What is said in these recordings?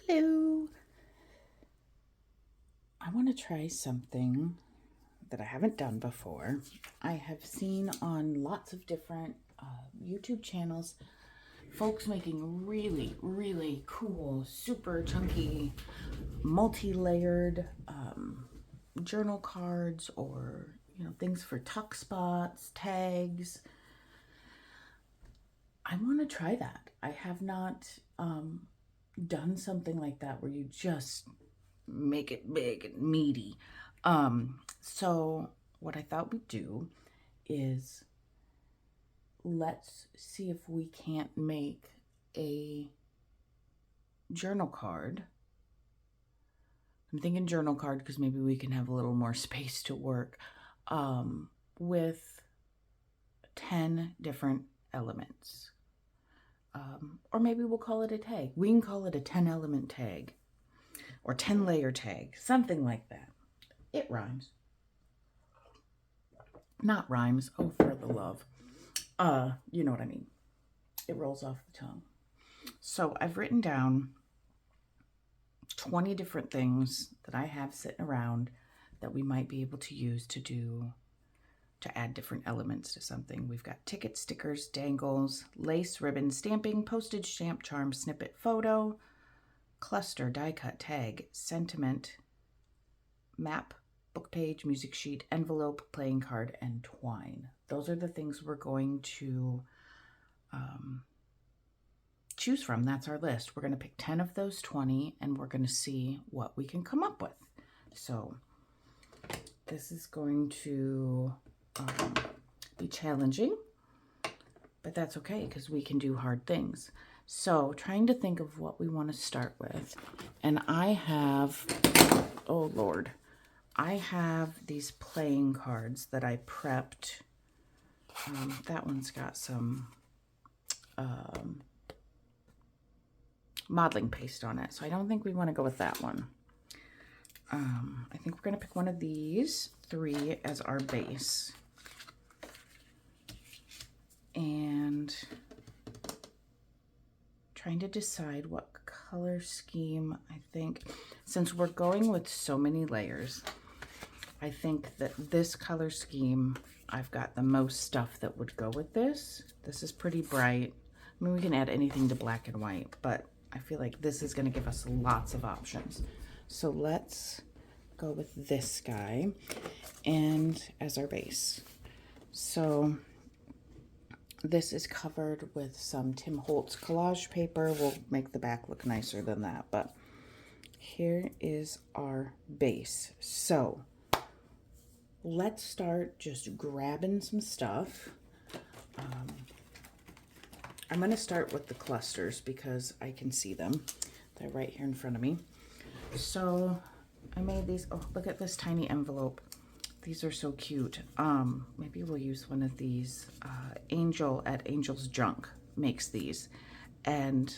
Hello. I want to try something that I haven't done before. I have seen on lots of different YouTube channels folks making really, really cool, super chunky, multi-layered journal cards or, things for tuck spots, tags. I want to try that. I have not done something like that where you just make it big and meaty. So what I thought we'd do is let's see if we can't make a journal card. I'm thinking journal card because maybe we can have a little more space to work with 10 different elements. Or maybe we'll call it a tag. We can call it a 10 element tag or 10 layer tag, something like that. It rhymes. Not rhymes, oh for the love. You know what I mean. It rolls off the tongue. So I've written down 20 different things that I have sitting around that we might be able to use to add different elements to something. We've got ticket, stickers, dangles, lace, ribbon, stamping, postage stamp, charm, snippet, photo, cluster, die cut, tag, sentiment, map, book page, music sheet, envelope, playing card, and twine. Those are the things we're going to choose from. That's our list. We're going to pick 10 of those 20 and we're going to see what we can come up with. So this is going to be challenging, but that's okay because we can do hard things. So trying to think of what we want to start with. And I have, oh Lord, I have these playing cards that I prepped. That one's got some modeling paste on it, so I don't think we want to go with that one. I think we're going to pick one of these 3 as our base. And trying to decide what color scheme. I think since we're going with so many layers, I think that this color scheme, I've got the most stuff that would go with this. This is pretty bright. I mean, we can add anything to black and white, but I feel like this is going to give us lots of options. So let's go with this guy and as our base. So this is covered with some Tim Holtz collage paper. We'll make the back look nicer than that, but here is our base. So let's start just grabbing some stuff. I'm going to start with the clusters because I can see them. They're right here in front of me. So I made these. Oh, look at this tiny envelope. These are so cute. Maybe we'll use one of these. Angel at Angel's Junk makes these. And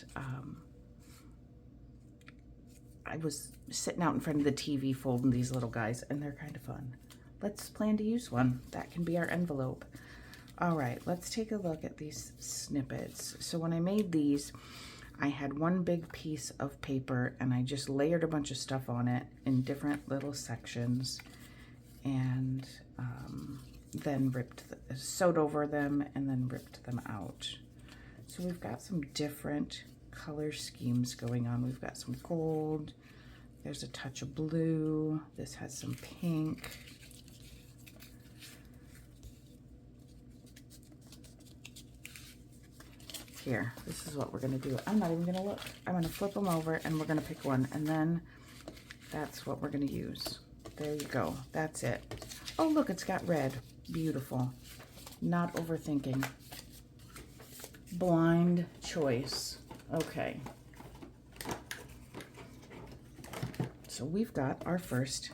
I was sitting out in front of the TV folding these little guys, and they're kind of fun. Let's plan to use one. That can be our envelope. All right, let's take a look at these snippets. So when I made these, I had one big piece of paper and I just layered a bunch of stuff on it in different little sections and then sewed over them and then ripped them out. So we've got some different color schemes going on. We've got some gold, there's a touch of blue, this has some pink. Here, this is what we're gonna do. I'm not even gonna look. I'm gonna flip them over and we're gonna pick one, and then that's what we're gonna use. There you go, that's it. Oh look, it's got red, beautiful. Not overthinking. Blind choice, okay. So we've got our first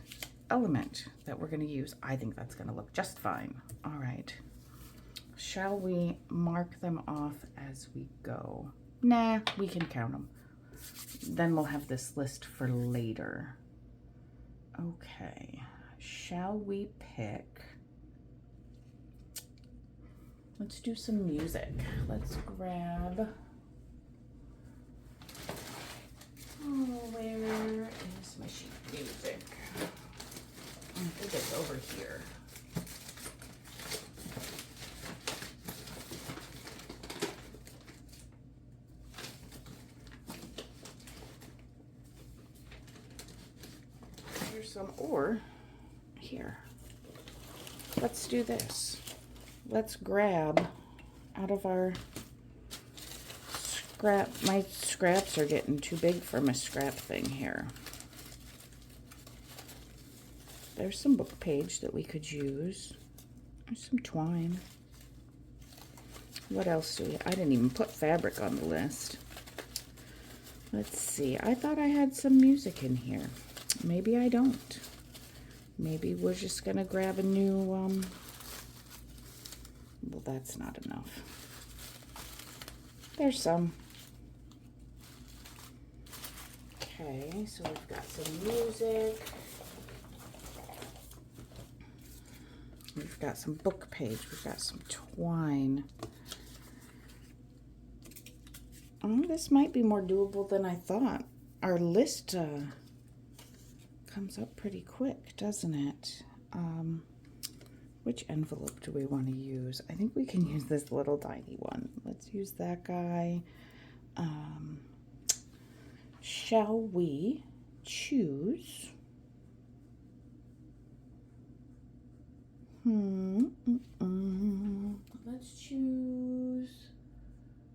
element that we're gonna use. I think that's gonna look just fine. All right. Shall we mark them off as we go? Nah, we can count them. Then we'll have this list for later. Okay, shall we pick? Let's do some music. Let's grab, oh, here. Here's some, or here. Let's do this. Let's grab out of our scrap. My scraps are getting too big for my scrap thing here. There's some book page that we could use. There's some twine. What else do we? I didn't even put fabric on the list. Let's see. I thought I had some music in here. Maybe I don't. Maybe we're just gonna grab a new, well, that's not enough. There's some. Okay, so we've got some music. We've got some book page. We've got some twine. Oh, this might be more doable than I thought. Our list comes up pretty quick, doesn't it? Which envelope do we want to use? I think we can use this little tiny one. Let's use that guy. Shall we choose? Let's choose.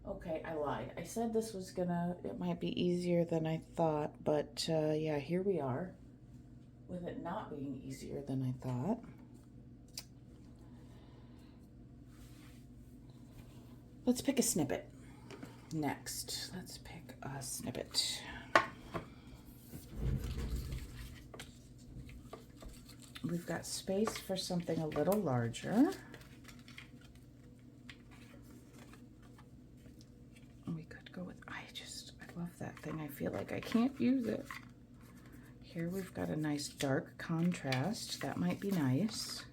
Okay, I lied. I said this was it might be easier than I thought, but yeah, here we are. With it not being easier than I thought. Let's pick a snippet. Next, let's pick a snippet. We've got space for something a little larger. We could go with, I love that thing. I feel like I can't use it. Here we've got a nice dark contrast. That might be nice.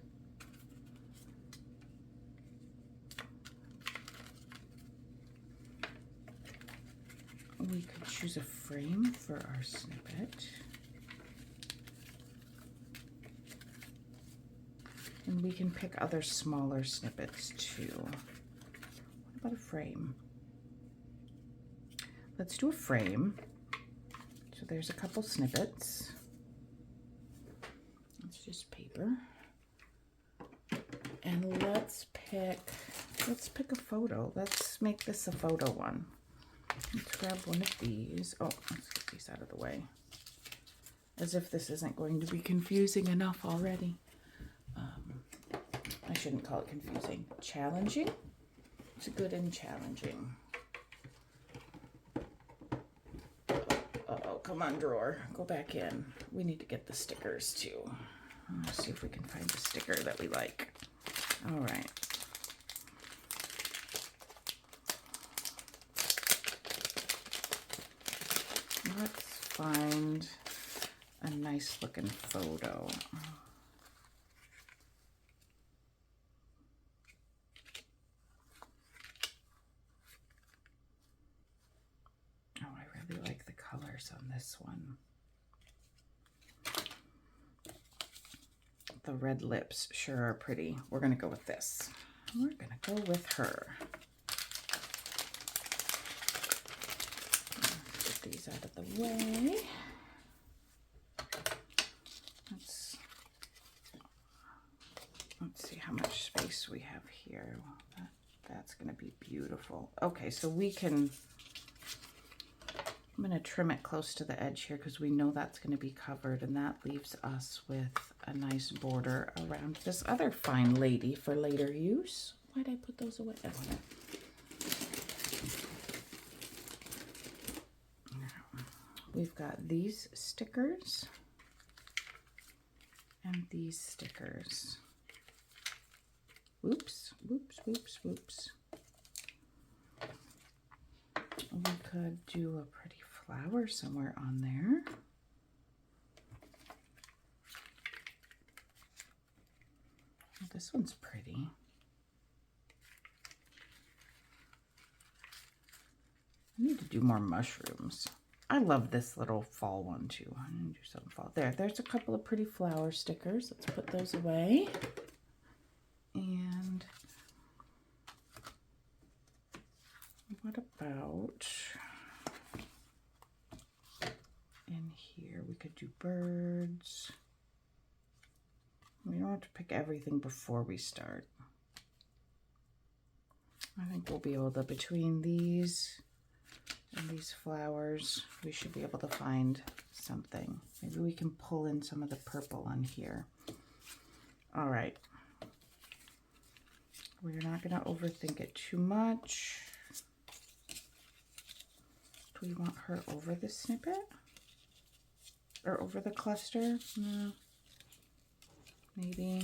We could choose a frame for our snippet. And we can pick other smaller snippets too. What about a frame? Let's do a frame. So there's a couple snippets. It's just paper. And let's pick a photo. Let's make this a photo one. Let's grab one of these. Oh, let's get these out of the way. As if this isn't going to be confusing enough already. I shouldn't call it confusing. Challenging? It's good and challenging. Uh-oh, come on, drawer. Go back in. We need to get the stickers too. Let's see if we can find the sticker that we like. All right. Let's find a nice looking photo. Oh, I really like the colors on this one. The red lips sure are pretty. We're gonna go with this. We're gonna go with her. Get these out of the way. Let's see how much space we have here. That's gonna be beautiful. Okay, so we can, I'm gonna trim it close to the edge here because we know that's gonna be covered, and that leaves us with a nice border around this other fine lady for later use. Why'd I put those away? Oh, now, we've got these stickers and these stickers. Whoops, whoops, whoops, whoops. We could do a pretty flower somewhere on there. This one's pretty. I need to do more mushrooms. I love this little fall one too. I'm gonna do some fall. There's a couple of pretty flower stickers. Let's put those away. And what about in here? We could do birds. We don't have to pick everything before we start. I think we'll be able to, between these and these flowers, we should be able to find something. Maybe we can pull in some of the purple on here. All right. We're not going to overthink it too much. Do we want her over the snippet? Or over the cluster? No. Maybe.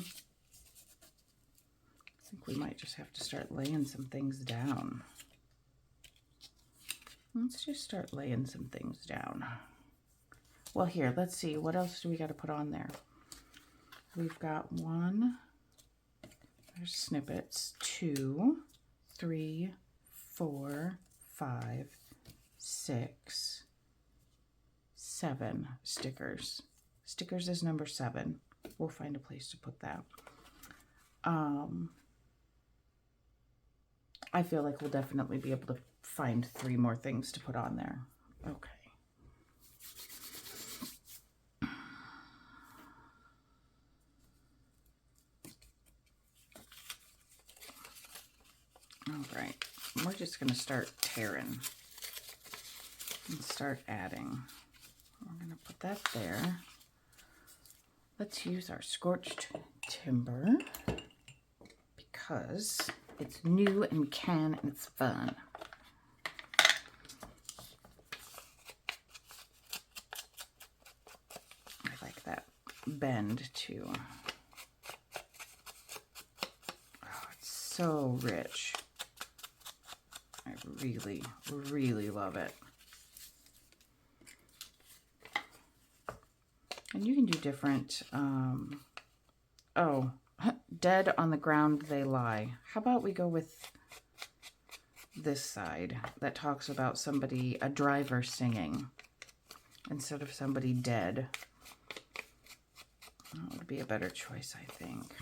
I think we might just have to start laying some things down. Let's just start laying some things down. Well, here, let's see. What else do we got to put on there? We've got one. There's snippets. 2, 3, 4, 5, 6, 7 stickers. Stickers is number 7. We'll find a place to put that. I feel like we'll definitely be able to find 3 more things to put on there. Okay. All right. We're just going to start tearing and start adding. We're going to put that there. Let's use our scorched timber because it's new and can and it's fun. I like that bend too. Oh, it's so rich. I really, really love it. And you can do different, oh, dead on the ground they lie. How about we go with this side that talks about somebody, a driver singing, instead of somebody dead. That would be a better choice, I think.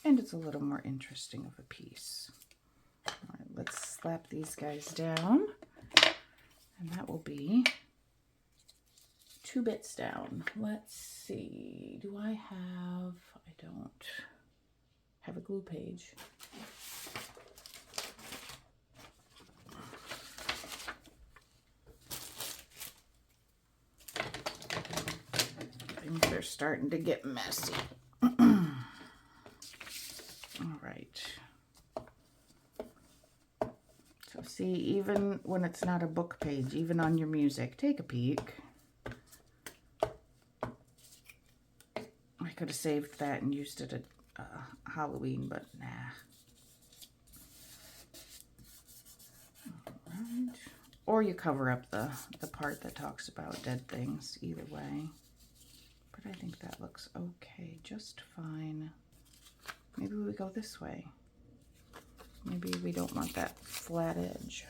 And it's a little more interesting of a piece. All right, let's slap these guys down. And that will be 2 bits down. Let's see. Do I have... I don't have a glue page. Things are starting to get messy. All right. So see, even when it's not a book page, even on your music, take a peek. I could have saved that and used it at Halloween, but nah. All right. Or you cover up the part that talks about dead things, either way. But I think that looks okay, just fine. Maybe we go this way. Maybe we don't want that flat edge.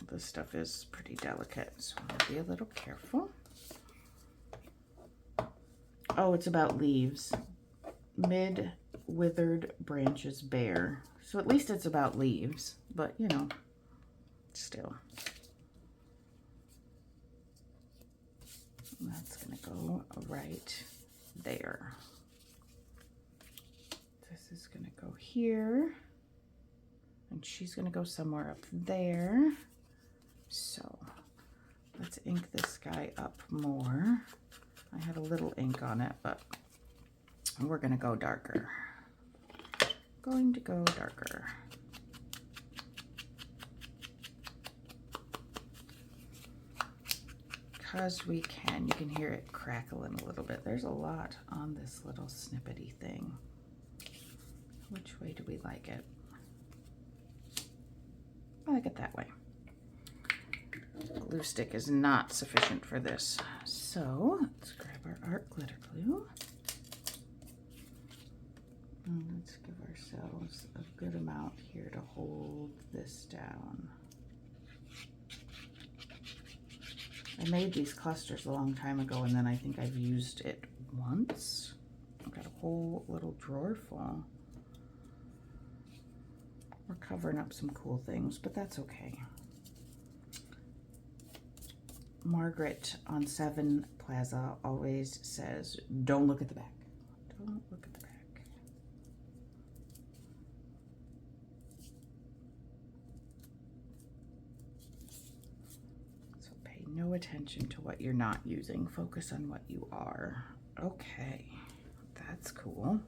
This stuff is pretty delicate, so I'll be a little careful. Oh, it's about leaves. Mid-withered branches bare. So at least it's about leaves, but you know, still. That's gonna go right there. This is gonna go here. And she's gonna go somewhere up there. So let's ink this guy up more. I had a little ink on it, but we're gonna go darker. Going to go darker. Because we can. You can hear it crackling a little bit. There's a lot on this little snippety thing. Which way do we like it? I like it that way. Glue stick is not sufficient for this. So let's grab our art glitter glue. Let's give ourselves a good amount here to hold this down. I made these clusters a long time ago, and then I think I've used it once. I've got a whole little drawer full. We're covering up some cool things, but that's okay. Margaret on 7 Plaza always says, don't look at the back. Don't look at the back. So pay no attention to what you're not using. Focus on what you are. Okay, that's cool.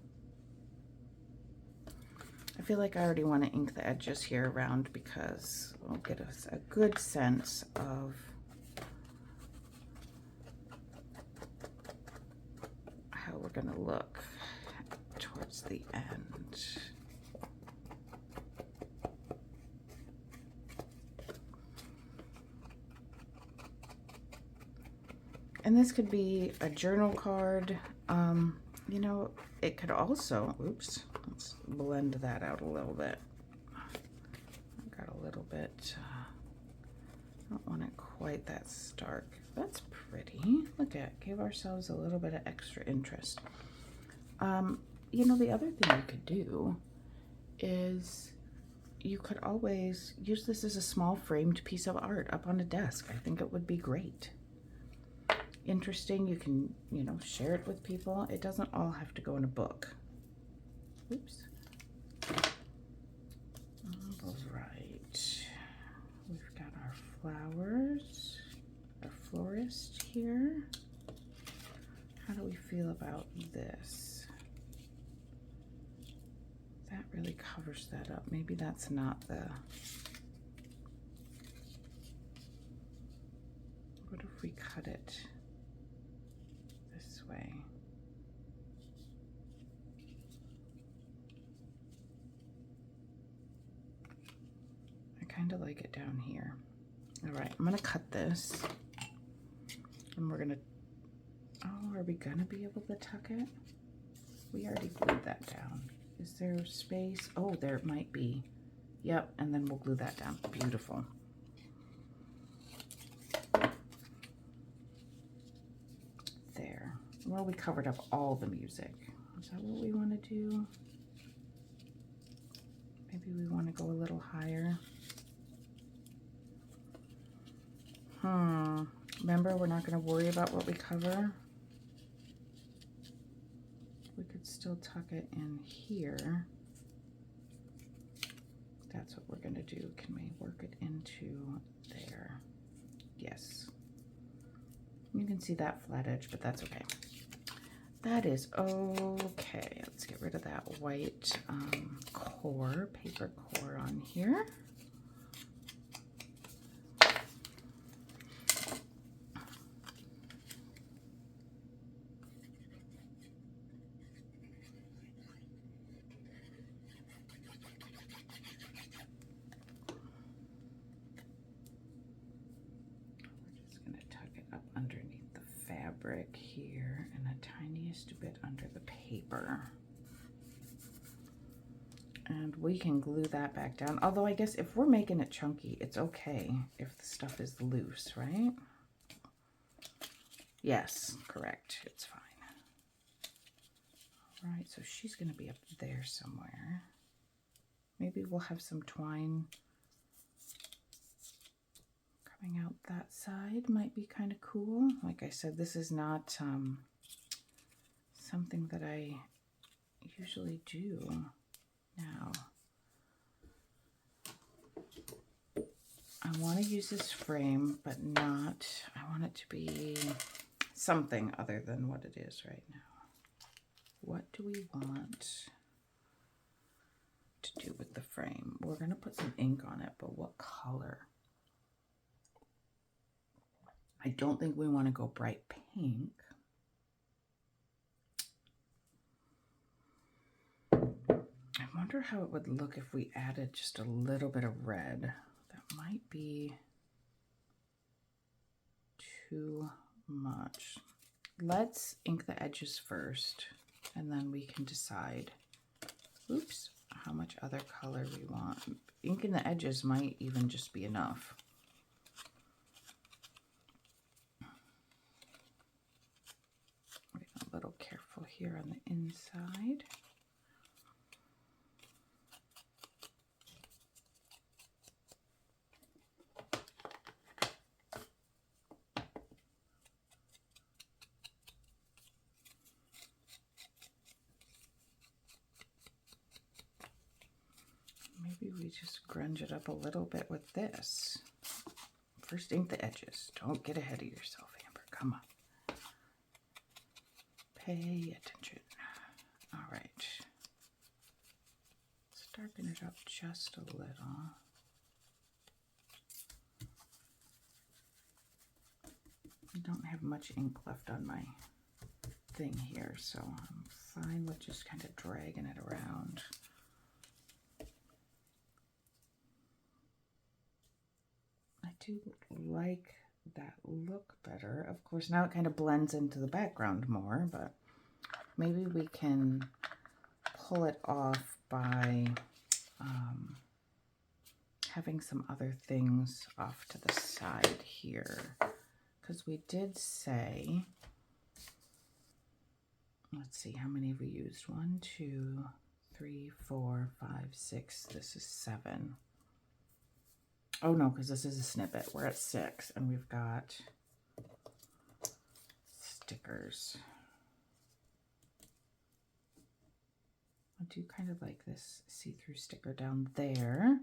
I feel like I already want to ink the edges here around because it'll get us a good sense of how we're going to look towards the end. And this could be a journal card. You know, it could also, oops, let's blend that out a little bit. I've got a little bit, I don't want it quite that stark. That's pretty. Look at, give ourselves a little bit of extra interest. You know, the other thing you could do is you could always use this as a small framed piece of art up on a desk. I think it would be great. Interesting. You can, you know, share it with people. It doesn't all have to go in a book. Oops. All right. We've got our flowers, our florist here. How do we feel about this? That really covers that up. Maybe that's not the... What if we cut it this way? I kind of like it down here. All right, I'm gonna cut this and we're gonna, oh, are we gonna be able to tuck it? We already glued that down. Is there space? Oh, there might be. Yep, and then we'll glue that down. Beautiful. There. Well, we covered up all the music. Is that what we want to do? Maybe we want to go a little higher. Remember, we're not going to worry about what we cover. We could still tuck it in here. That's what we're going to do. Can we work it into there? Yes. You can see that flat edge, but that's okay. That is okay. Let's get rid of that white core, paper core on here. Underneath the fabric here and the tiniest bit under the paper. And we can glue that back down. Although I guess if we're making it chunky, it's okay if the stuff is loose, right? Yes, correct. It's fine. All right, so she's going to be up there somewhere. Maybe we'll have some twine coming out that side. Might be kind of cool. Like I said, this is not something that I usually do. Now, I want to use this frame, but not, I want it to be something other than what it is right now. What do we want to do with the frame? We're going to put some ink on it, but what color? I don't think we want to go bright pink. I wonder how it would look if we added just a little bit of red. That might be too much. Let's ink the edges first, and then we can decide Oops, how much other color we want. Inking the edges might even just be enough. Be a little careful here on the inside. Maybe we just grunge it up a little bit with this. First ink the edges. Don't get ahead of yourself, Amber. Come on. Pay attention. All right. Let's darken it up just a little. I don't have much ink left on my thing here, so I'm fine with just kind of dragging it around. I do like that look better. Of course, now it kind of blends into the background more, but maybe we can pull it off by having some other things off to the side here. Because we did say, let's see, how many have we used? 1, 2, 3, 4, 5, 6. This is 7. Oh no, because this is a snippet. We're at 6, and we've got stickers. I do kind of like this see-through sticker down there.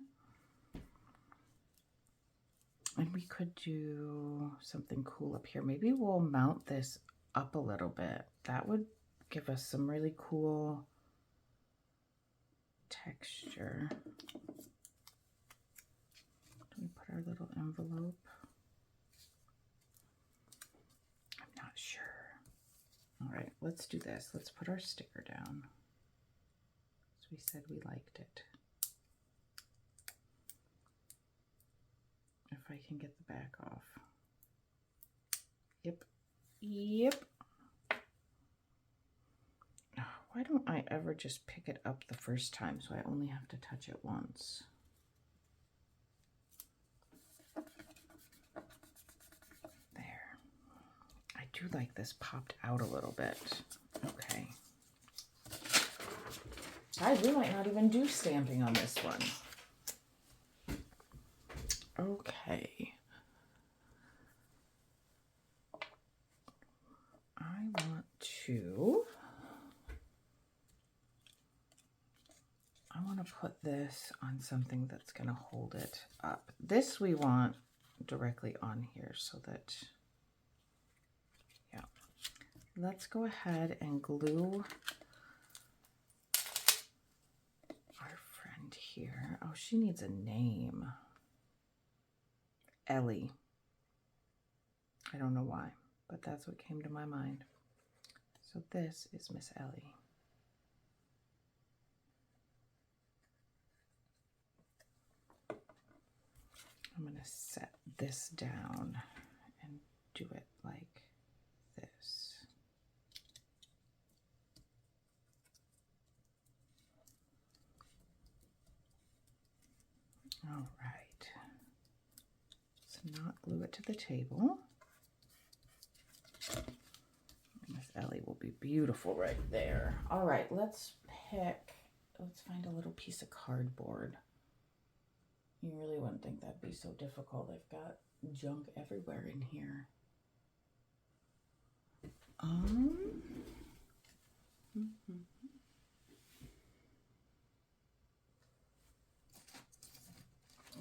And we could do something cool up here. Maybe we'll mount this up a little bit. That would give us some really cool texture. Do we put our little envelope? I'm not sure. All right, let's do this. Let's put our sticker down. As we said, we liked it. If I can get the back off. Yep. Yep. Why don't I ever just pick it up the first time so I only have to touch it once? There. I do like this popped out a little bit. Okay. We might not even do stamping on this one. Okay. I want to put this on something that's going to hold it up. This we want directly on here so that, yeah. Let's go ahead and glue our friend here. Oh, she needs a name. Ellie. I don't know why, but that's what came to my mind. So this is Miss Ellie. I'm going to set this down and do it like this. All right. Let's not glue it to the table. Miss Ellie will be beautiful right there. All right, let's find a little piece of cardboard. You really wouldn't think that'd be so difficult. I've got junk everywhere in here.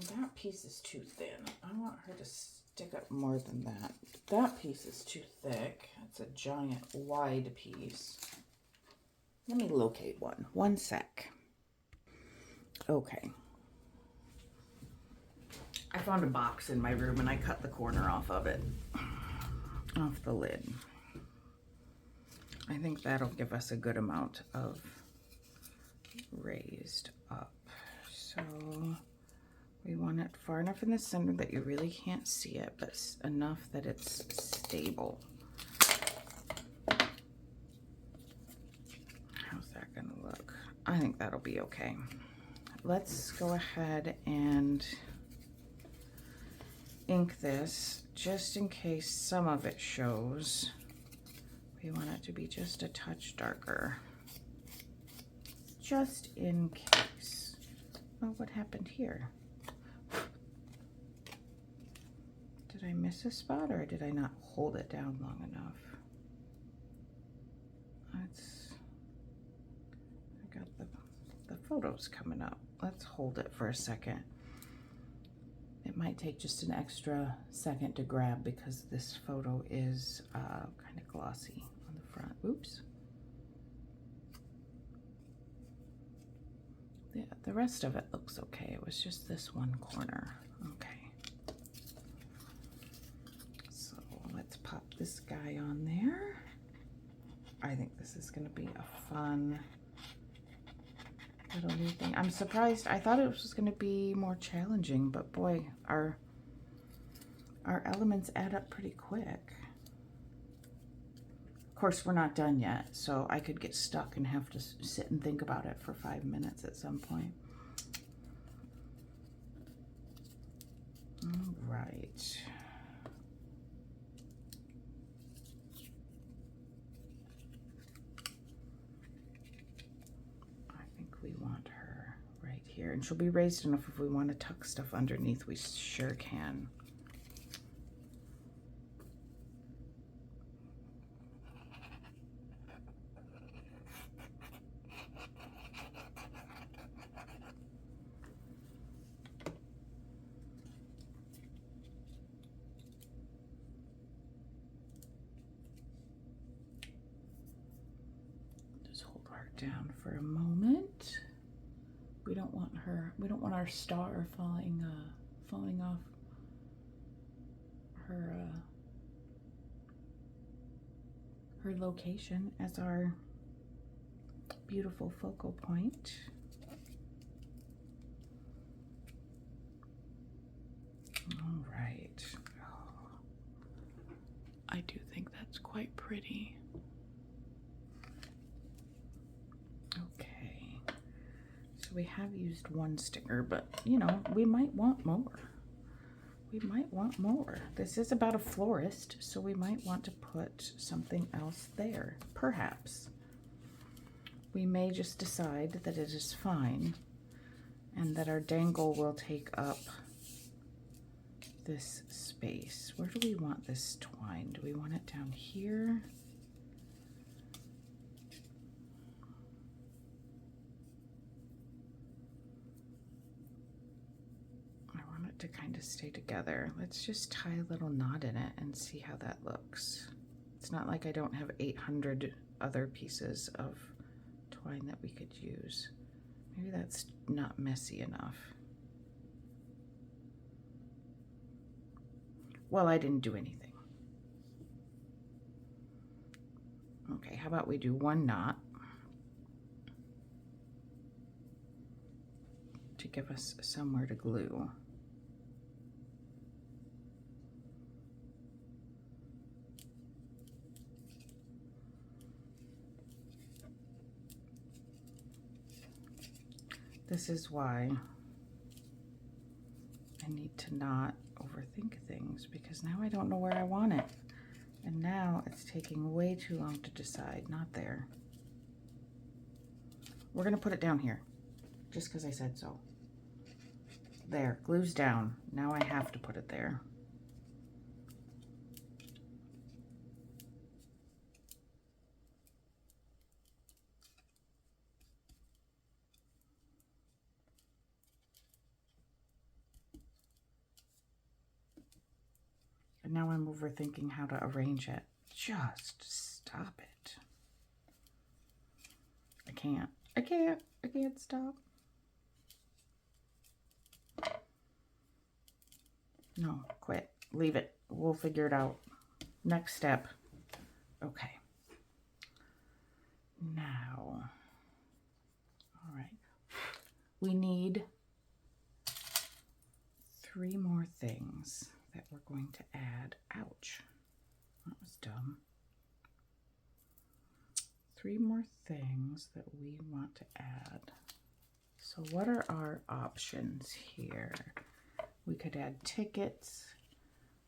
That piece is too thin. I want her to stick up more than that. That piece is too thick. It's a giant wide piece. Let me locate one. One sec. Okay. I found a box in my room and I cut the corner off of it, off the lid. I think that'll give us a good amount of raised up. So we want it far enough in the center that you really can't see it, but enough that it's stable. How's that gonna look? I think that'll be okay. Let's go ahead and ink this just in case some of it shows. We want it to be just a touch darker. Just in case. Oh, what happened here? Did I miss a spot or did I not hold it down long enough? I got the photos coming up. Let's hold it for a second. It might take just an extra second to grab because this photo is kind of glossy on the front. Oops. Yeah, the rest of it looks okay. It was just this one corner. Okay. So let's pop this guy on there. I think this is going to be a fun little new thing. I'm surprised. I thought it was going to be more challenging, but boy, our elements add up pretty quick. Of course, we're not done yet, so I could get stuck and have to sit and think about it for 5 minutes at some point. All right. We want her right here, and she'll be raised enough if we want to tuck stuff underneath. We sure can. Just hold her down for a moment. We don't want our star falling off her location as our beautiful focal point. All right. Oh, I do think that's quite pretty. Okay. So we have used one sticker, but you know, we might want more. We might want more. This is about a florist, so we might want to put something else there, perhaps. We may just decide that it is fine and that our dangle will take up this space. Where do we want this twine? Do we want it down here? To kind of stay together. Let's just tie a little knot in it and see how that looks. It's not like I don't have 800 other pieces of twine that we could use. Maybe that's not messy enough. Well, I didn't do anything. Okay, how about we do one knot to give us somewhere to glue. This is why I need to not overthink things, because now I don't know where I want it. And now it's taking way too long to decide. Not there. We're going to put it down here, just because I said so. There, glue's down. Now I have to put it there. And now I'm overthinking how to arrange it. Just stop it. I can't stop. No, quit. Leave it. We'll figure it out. Next step. Okay. Now, all right. We need 3 more things that we're going to add. Ouch. That was dumb. 3 more things that we want to add. So what are our options here? We could add tickets.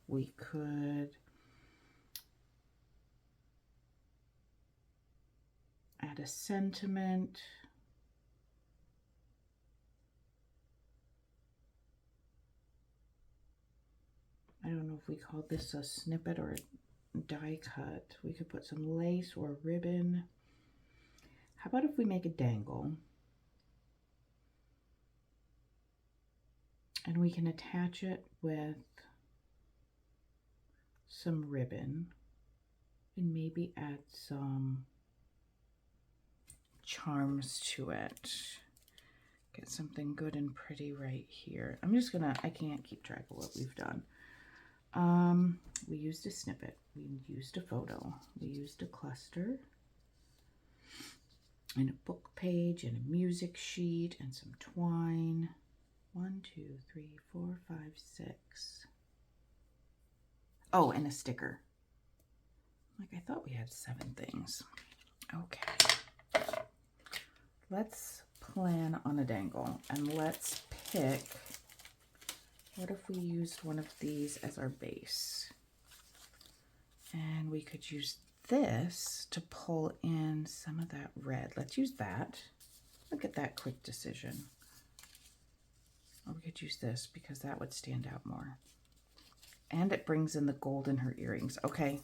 We could add a sentiment. I don't know if we call this a snippet or a die cut. We could put some lace or ribbon. How about if we make a dangle? And we can attach it with some ribbon and maybe add some charms to it. Get something good and pretty right here. I'm just gonna, I can't keep track of what we've done. We used a snippet, we used a photo, we used a cluster, and a book page, and a music sheet, and some twine. 1, 2, 3, 4, 5, 6. Oh, and a sticker. Like, I thought we had 7 things. Okay. Let's plan on a dangle, and let's pick, what if we used one of these as our base? And we could use this to pull in some of that red. Let's use that. Look at that quick decision. Or we could use this because that would stand out more. And it brings in the gold in her earrings. Okay,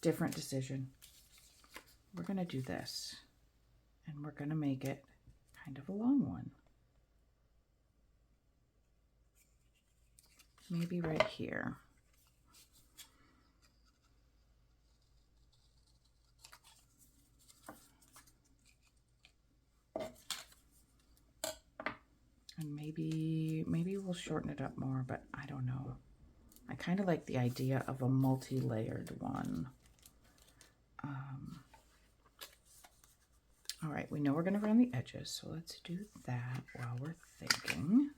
different decision. We're gonna do this, and we're gonna make it kind of a long one. Maybe right here. And maybe we'll shorten it up more, but I don't know. I kind of like the idea of a multi-layered one. All right, we know we're gonna round the edges, so let's do that while we're thinking.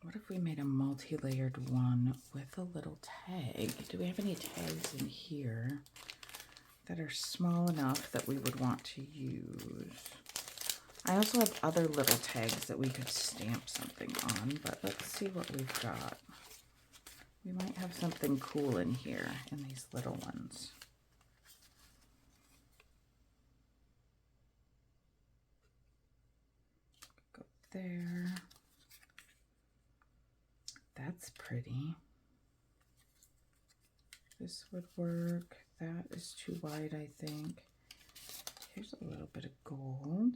What if we made a multi-layered one with a little tag? Do we have any tags in here that are small enough that we would want to use? I also have other little tags that we could stamp something on, but let's see what we've got. We might have something cool in here in these little ones. Go there. That's pretty. This would work. That is too wide, I think. Here's a little bit of gold.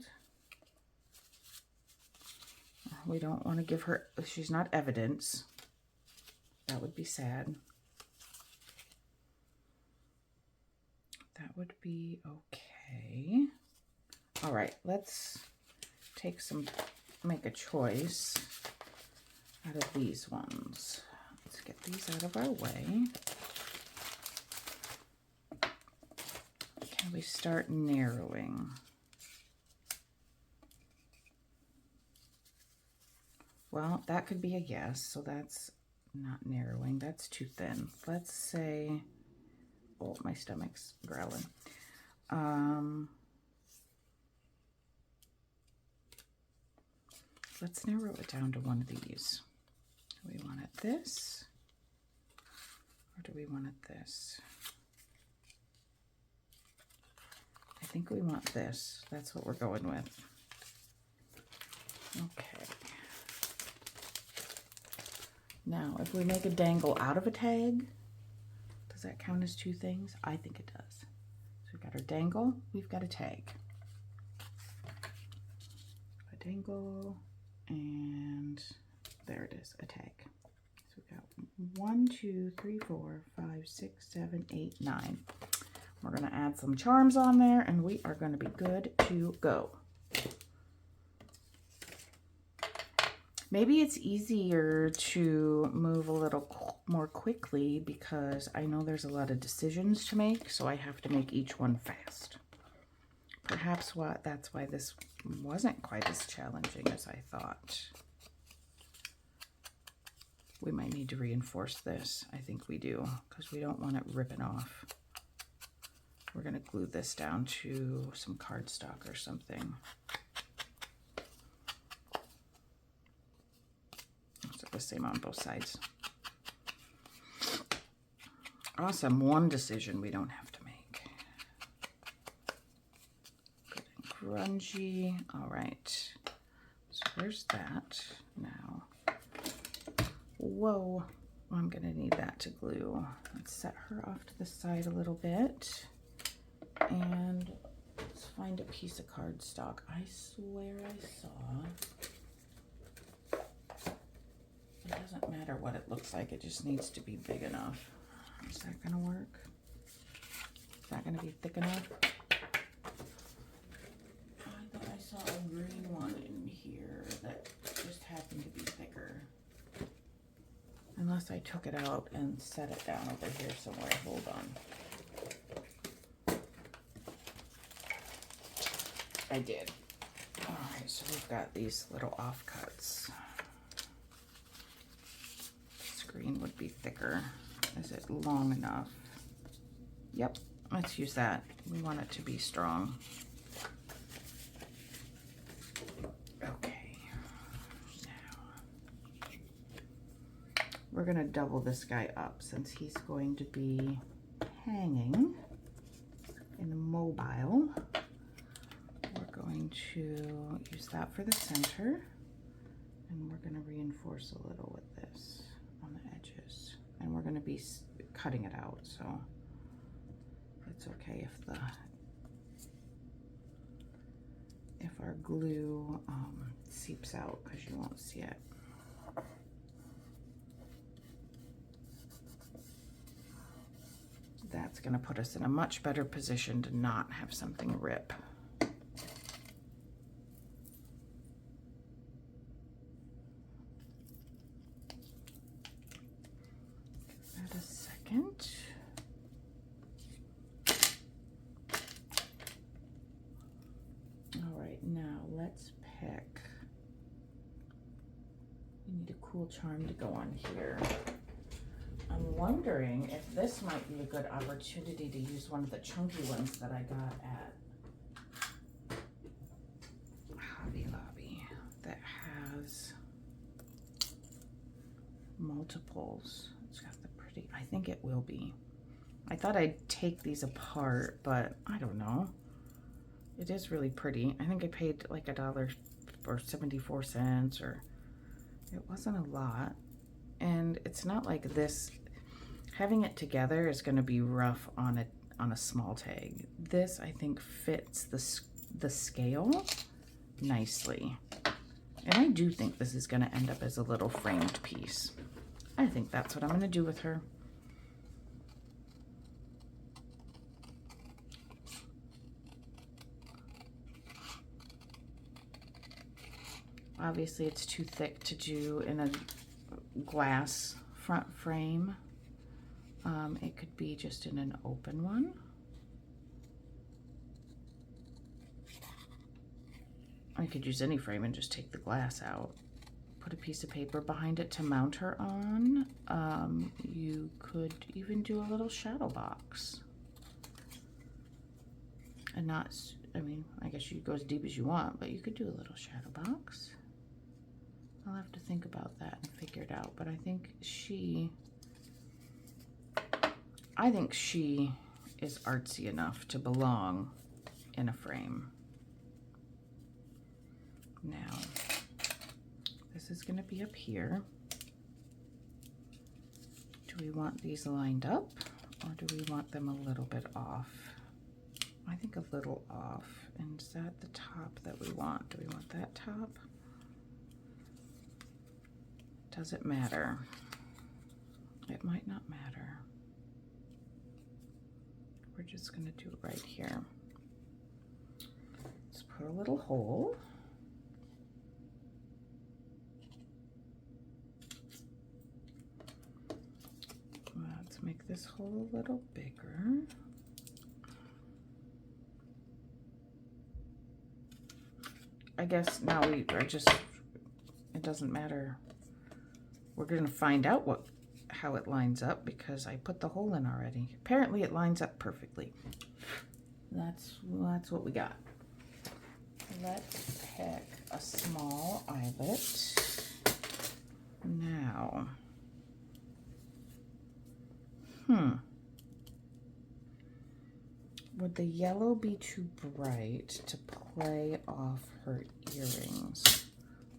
We don't want to give her, she's not evidence. That would be sad. That would be okay. All right, let's take some, make a choice out of these ones. Let's get these out of our way. Can we start narrowing? Well, that could be a yes, so that's not narrowing. That's too thin. Let's say, oh, my stomach's growling. Let's narrow it down to one of these. Do we want it this? Or do we want it this? I think we want this. That's what we're going with. Okay. Now, if we make a dangle out of a tag, does that count as 2 things? I think it does. So we've got our dangle, we've got a tag. A dangle, and there it is, a tag. So we've got 1, 2, 3, 4, 5, 6, 7, 8, 9. We're going to add some charms on there, and we are going to be good to go. Maybe it's easier to move a little more quickly because I know there's a lot of decisions to make, so I have to make each one fast. Perhaps that's why this wasn't quite as challenging as I thought. We might need to reinforce this. I think we do, because we don't want it ripping off. We're going to glue this down to some cardstock or something. It's the same on both sides. Awesome. One decision we don't have to make. Good and grungy. All right. So there's that now. Whoa. I'm going to need that to glue. Let's set her off to the side a little bit. And let's find a piece of cardstock. I swear I saw. It doesn't matter what it looks like. It just needs to be big enough. Is that going to work? Is that going to be thick enough? I thought I saw a green one in here that just happened to be thicker. Unless I took it out and set it down over here somewhere. Hold on. I did. All right, so we've got these little offcuts. This green would be thicker. Is it long enough? Yep, let's use that. We want it to be strong. Okay, now we're gonna double this guy up since he's going to be hanging in a mobile. We're going to use that for the center, and we're going to reinforce a little with this on the edges, and we're going to be cutting it out, so it's okay if our glue seeps out, because you won't see it. That's going to put us in a much better position to not have something rip. A second. All right, now let's pick. We need a cool charm to go on here. I'm wondering if this might be a good opportunity to use one of the chunky ones that I got at Hobby Lobby that has multiples. It's got the pretty, I think it will be. I thought I'd take these apart, but I don't know. It is really pretty. I think I paid like $1 or 74 cents, or it wasn't a lot. And it's not like this, having it together is going to be rough on a small tag. This, I think, fits the scale nicely. And I do think this is going to end up as a little framed piece. I think that's what I'm going to do with her. Obviously, it's too thick to do in a glass front frame. It could be just in an open one. I could use any frame and just take the glass out. Put a piece of paper behind it to mount her on. You could even do a little shadow box. And not, I mean, I guess you go as deep as you want, but you could do a little shadow box. I'll have to think about that and figure it out, but I think she is artsy enough to belong in a frame. Now, this is going to be up here. Do we want these lined up, or do we want them a little bit off? I think a little off. And is that the top that we want? Do we want that top? Does it matter? It might not matter. We're just going to do it right here. Let's put a little hole. Let's make this hole a little bigger. I guess now we are just, it doesn't matter. We're going to find out how it lines up because I put the hole in already. Apparently it lines up perfectly. That's what we got. Let's pick a small eyelet. Now, would the yellow be too bright to play off her earrings?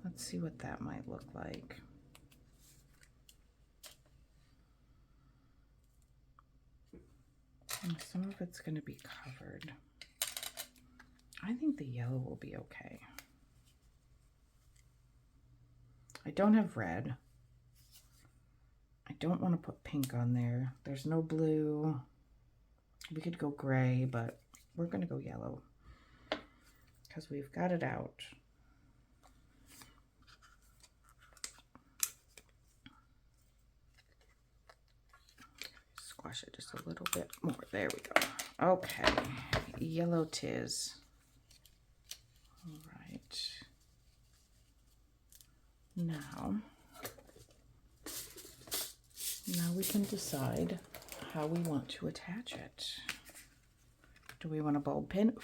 Let's see what that might look like. And some of it's going to be covered. I think the yellow will be okay. I don't have red. I don't want to put pink on there. There's no blue. We could go gray, but we're going to go yellow because we've got it out. Squash it just a little bit more. There we go. Okay, yellow tis. All right. Now we can decide how we want to attach it. Do we want a bulb pin?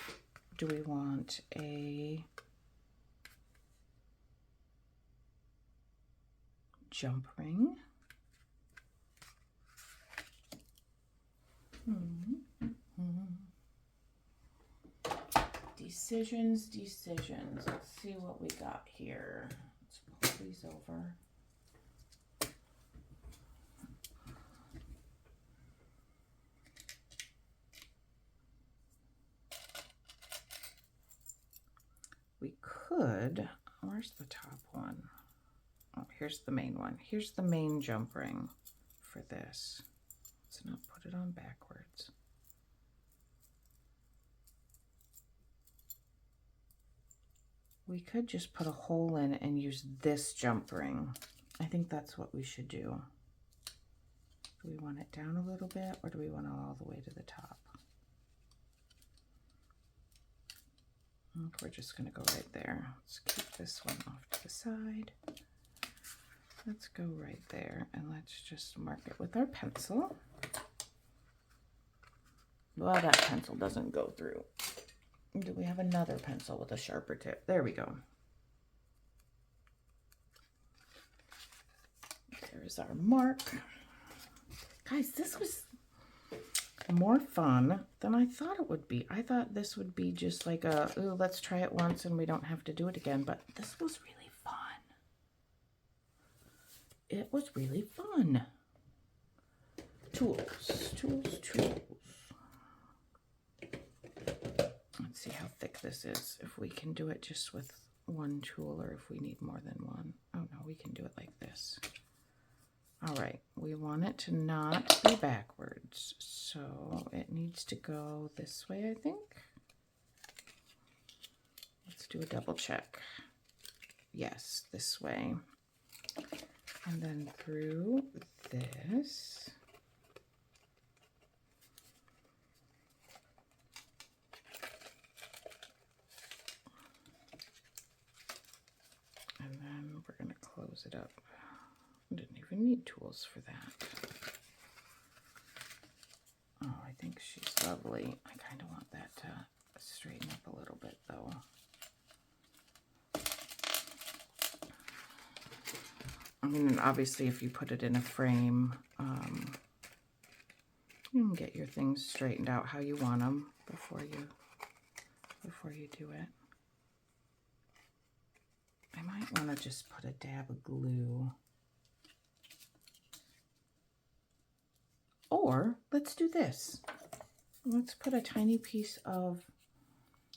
Do we want a jump ring? Decisions. Let's see what we got here. Let's pull these over. We could, where's the top one? Oh, here's the main one. Here's the main jump ring for this. Let's not put it on backwards. We could just put a hole in and use this jump ring. I think that's what we should do. Do we want it down a little bit or do we want it all the way to the top? We're just going to go right there. Let's keep this one off to the side. Let's go right there and let's just mark it with our pencil. Well, that pencil doesn't go through. Do we have another pencil with a sharper tip? There we go. There's our mark. Guys, this was more fun than I thought it would be. I thought this would be just like a, ooh, let's try it once and we don't have to do it again, but this was really fun. It was really fun. Tools. Let's see how thick this is. If we can do it just with one tool or if we need more than one. Oh no, we can do it like this. All right, we want it to not be backwards, so it needs to go this way, I think. Let's do a double check. Yes, this way. And then through this. And then we're going to close it up. Didn't even need tools for that. Oh, I think she's lovely. I kind of want that to straighten up a little bit though. I mean, obviously if you put it in a frame, you can get your things straightened out how you want them before you do it. I might want to just put a dab of glue. Or let's do this. Let's put a tiny piece of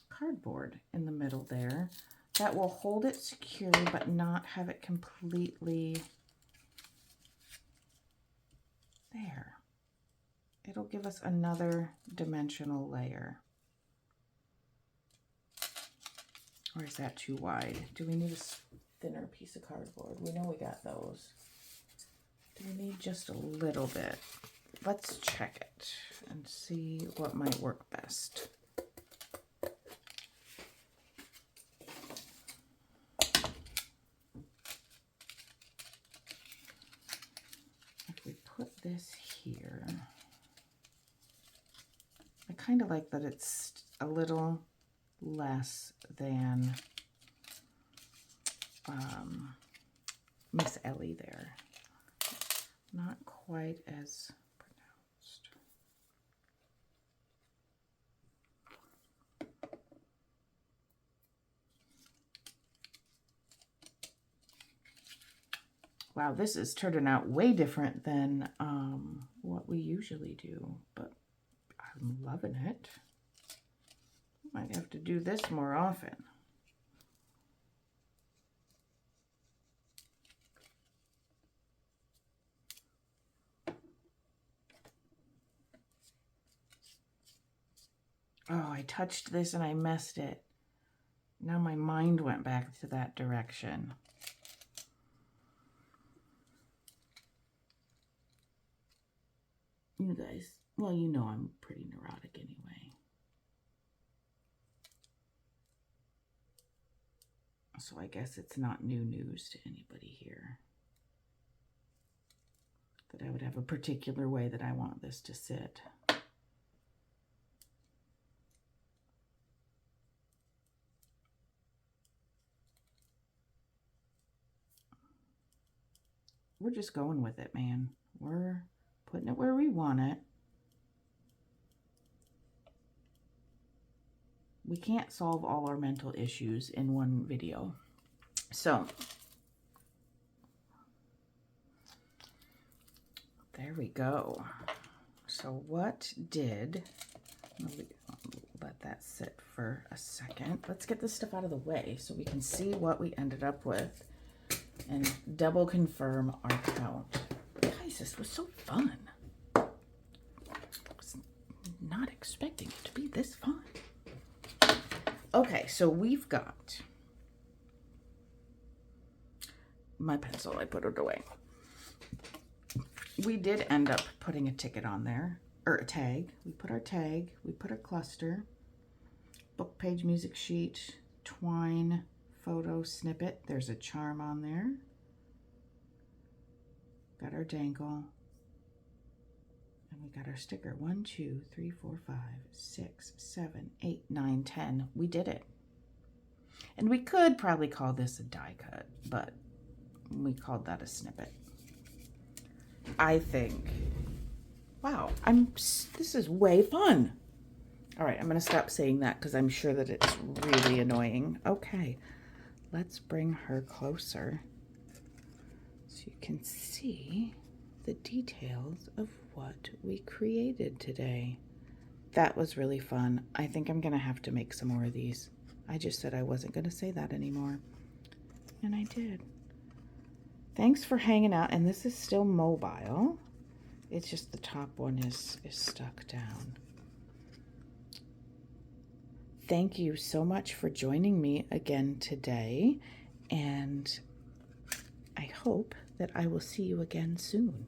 cardboard in the middle there. That will hold it secure but not have it completely there. It'll give us another dimensional layer. Or is that too wide? Do we need a thinner piece of cardboard? We know we got those. Do we need just a little bit? Let's check it and see what might work best. I kind of like that it's a little less than Miss Ellie there. Not quite as pronounced. Wow, this is turning out way different than what we usually do, but I'm loving it. Might have to do this more often. Oh, I touched this and I messed it. Now my mind went back to that direction. You guys, well, you know I'm pretty neurotic anyway. So I guess it's not new news to anybody here that I would have a particular way that I want this to sit. We're just going with it, man. We're putting it where we want it. We can't solve all our mental issues in one video. So, there we go. So what did, let that sit for a second. Let's get this stuff out of the way so we can see what we ended up with and double confirm our count. Guys, this was so fun. I was not expecting it to be this fun. Okay, so we've got my pencil. I put it away. We did end up putting a ticket on there, or a tag. We put our tag, we put our cluster, book page, music sheet, twine, photo, snippet. There's a charm on there. Got our dangle. And we got our sticker. 1, 2, 3, 4, 5, 6, 7, 8, 9, 10. We did it. And we could probably call this a die cut, but we called that a snippet. I think, wow, this is way fun. All right, I'm going to stop saying that because I'm sure that it's really annoying. Okay, let's bring her closer so you can see the details of what we created today. That was really fun. I think I'm going to have to make some more of these. I just said I wasn't going to say that anymore, and I did. Thanks for hanging out, and this is still mobile. It's just the top one is stuck down. Thank you so much for joining me again today, and I hope that I will see you again soon.